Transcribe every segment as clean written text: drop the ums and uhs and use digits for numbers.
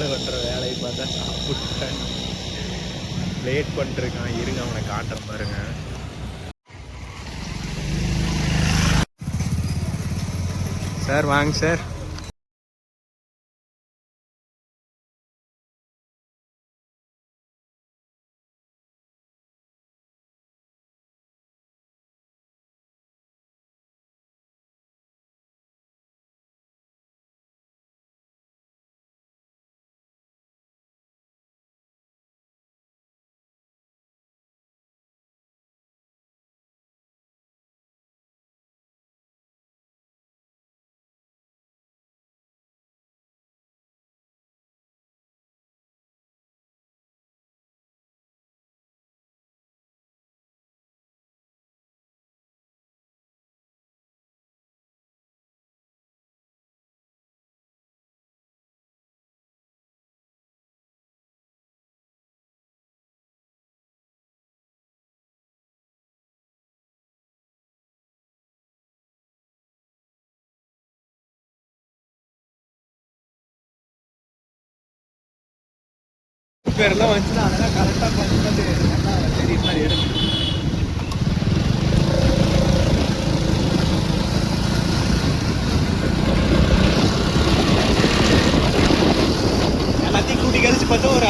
சாப்பாடு பண்ணுற வேலையை பார்த்தா சாப்பிட்டேன். லேட் பண்ணிட்டுருக்கான். இருங்க அவனை காட்டுற பாருங்க. சார் வாங்க சார். பேரெல்லாம் வந்துச்சுன்னா அதெல்லாம் கரெக்டாக பண்ணுறது சரி மாதிரி எடுக்கணும். எல்லாத்தையும் கூட்டி கழிச்சு பார்த்தா ஒரு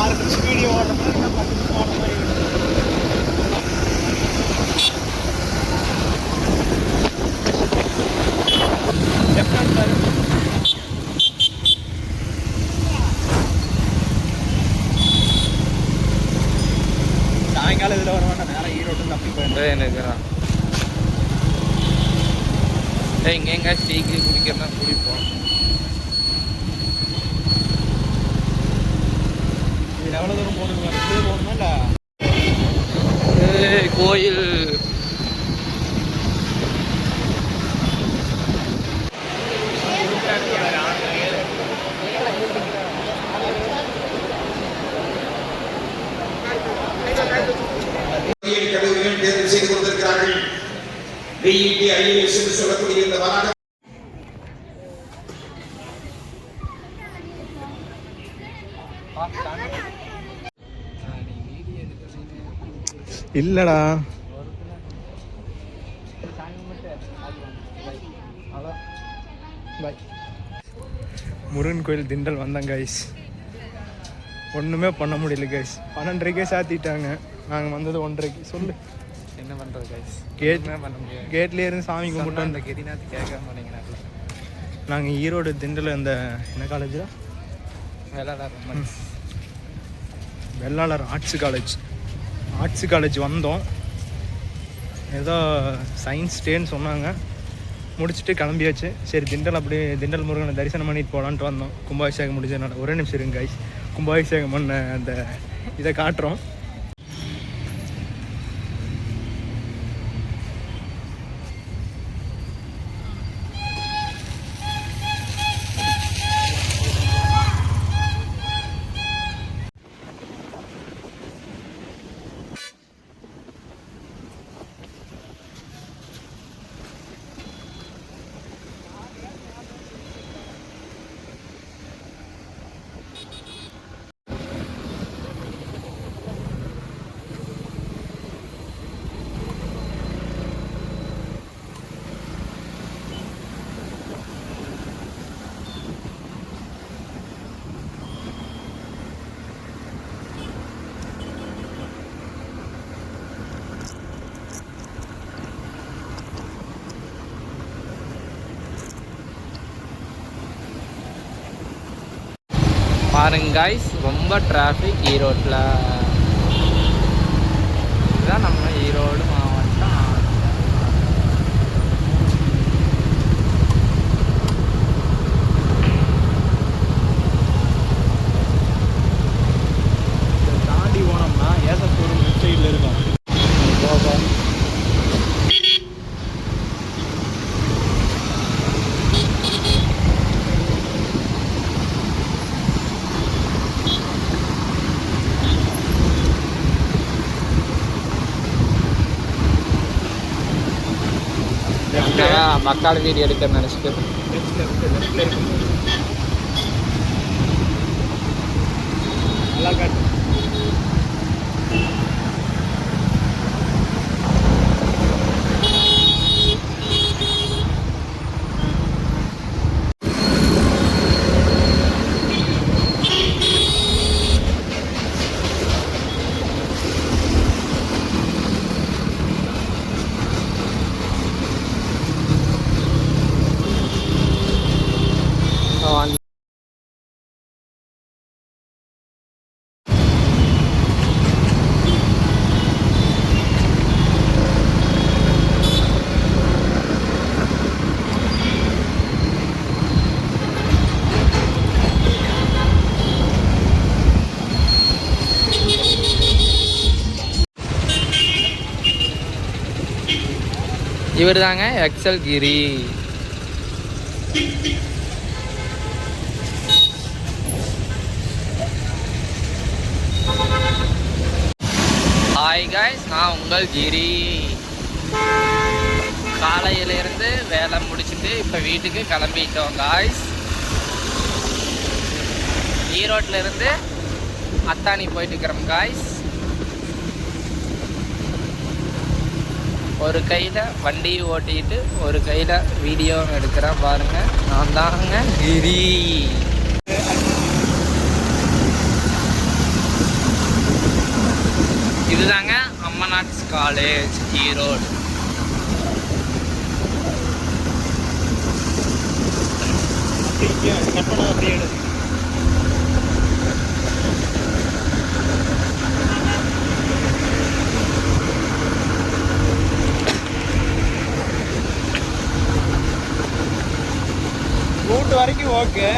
6 நிமிஷம் வீடியோ ஓடுற மாதிரி 10 நிமிஷம் ஓடுற மாதிரி சாயங்காலம் இதில் வர வேண்டாம். நேரம் ஈரோடு தப்பி போயிருந்தேன் எனக்குறான். இங்கே எங்கே டீக்கு குடிக்கிறதா குடிப்போம். இது எவ்வளோ தூரம் போகணுங்க? போகணுமா இல்லை கோயில் தேர்வு செய்து கொண்டிருக்கிறார்கள். BET IAS என்று சொல்லக்கூடிய இந்த மாநாடு இல்லடா. முருகன் கோயில் திண்டல் வந்தேன் கைஸ். ஒன்றுமே பண்ண முடியல கைஸ். 12:30 சாத்திட்டாங்க. நாங்கள் வந்தது 1:30. சொல்லு என்ன பண்ணுறது கைஸ்? கேட்மே பண்ண முடியாது. கேட்லேயே இருந்து சாமி கும்பிட்டோம். அந்த கெதினாத்து கேட்க மாட்டேங்கிறாங்களா? நாங்கள் ஈரோடு திண்டல் இந்த என்ன காலேஜா? வெள்ளாளர் ஆர்ட்ஸ் காலேஜ் வந்தோம். ஏதோ சயின்ஸ் டேன்னு சொன்னாங்க. முடிச்சுட்டு கிளம்பியாச்சு. சரி திண்டல் அப்படியே திண்டல் முருகனை தரிசனம் பண்ணிட்டு போகலான்ட்டு வந்தோம். கும்பாபிஷேகம் முடிஞ்சதுனால ஒரே நிமிஷம் இருங்க கைஸ். கும்பாபிஷேகம் பண்ண அந்த இதை காட்டுறோம். பாருங்க கைஸ், ரொம்ப டிராஃபிக் ஈரோட்டில். இதுதான் நம்ம ஈரோடு மாவட்டம். தாண்டி போனோம்னா ஏசப்பூர் லெஃப்ட் சைடில் இருக்கும். மக்கள் வீடியோ எடுக்க நினச்சிட்டு நல்லா காட்டு. இவர் தாங்க எக்ஸல் கிரி. ஹாய் காய்ஸ், நான் உங்கள் கிரி. காலையிலேருந்து வேலை முடிச்சுட்டு இப்போ வீட்டுக்கு கிளம்பிட்டோம் காய்ஸ். ஈரோட்டிலேருந்து அத்தானி போயிட்டு இருக்கிறோம் காய்ஸ். ஒரு கையில் வண்டி ஓட்டிட்டு ஒரு கையில் வீடியோ எடுக்கிறேன் பாருங்க. நான் தாங்க கிரி. இதுதாங்க அம்மநாட்ஸ் காலேஜ் ஈரோடு. ரூட் வரைக்கும் ஓகே.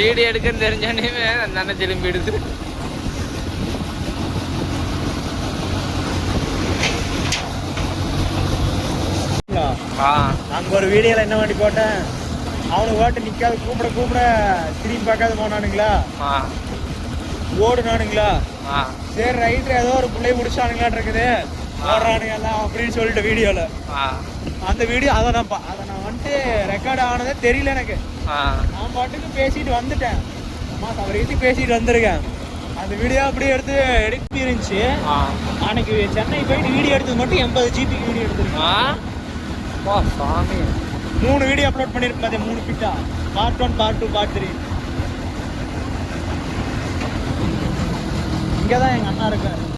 வீடியோ எடுக்கன்னு தெரிஞ்சானே அந்த திரும்பி எடுத்து. அங்கே ஒரு வீடியோவில் என்ன வண்டி போட்டேன், அவனுக்கு ஓட்டு நிற்காது, கூப்பிட கூப்பிட திரும்பி பார்க்காத போனானுங்களா, ஓடுனானுங்களா. சரி ரைட்டு ஏதோ ஒரு பிள்ளைய முடிச்சானுங்களான் இருக்குது, ஓடுறானுங்க எல்லாம் அப்படின்னு சொல்லிட்டு வீடியோவில். அந்த வீடியோ அதை நான் வந்துட்டு ரெக்கார்ட் ஆனதே தெரியல எனக்கு. நான் பாட்டுக்கு பேசிட்டு வந்துட்டேன், அம்மா தவறு பேசிட்டு வந்திருக்கேன். அந்த வீடியோ அப்படியே எடுத்து எடிட் இருந்துச்சு. அன்னைக்கு சென்னை போயிட்டு வீடியோ எடுத்தது மட்டும் 80 GB வீடியோ எடுத்துருக்கேன். 3 வீடியோ அப்லோட் பண்ணியிருப்பேன், 3 பிட்டா, பார்ட் 1, பார்ட் 2, பார்ட் 3. இங்கே தான் எங்கள் அண்ணா இருக்கார்.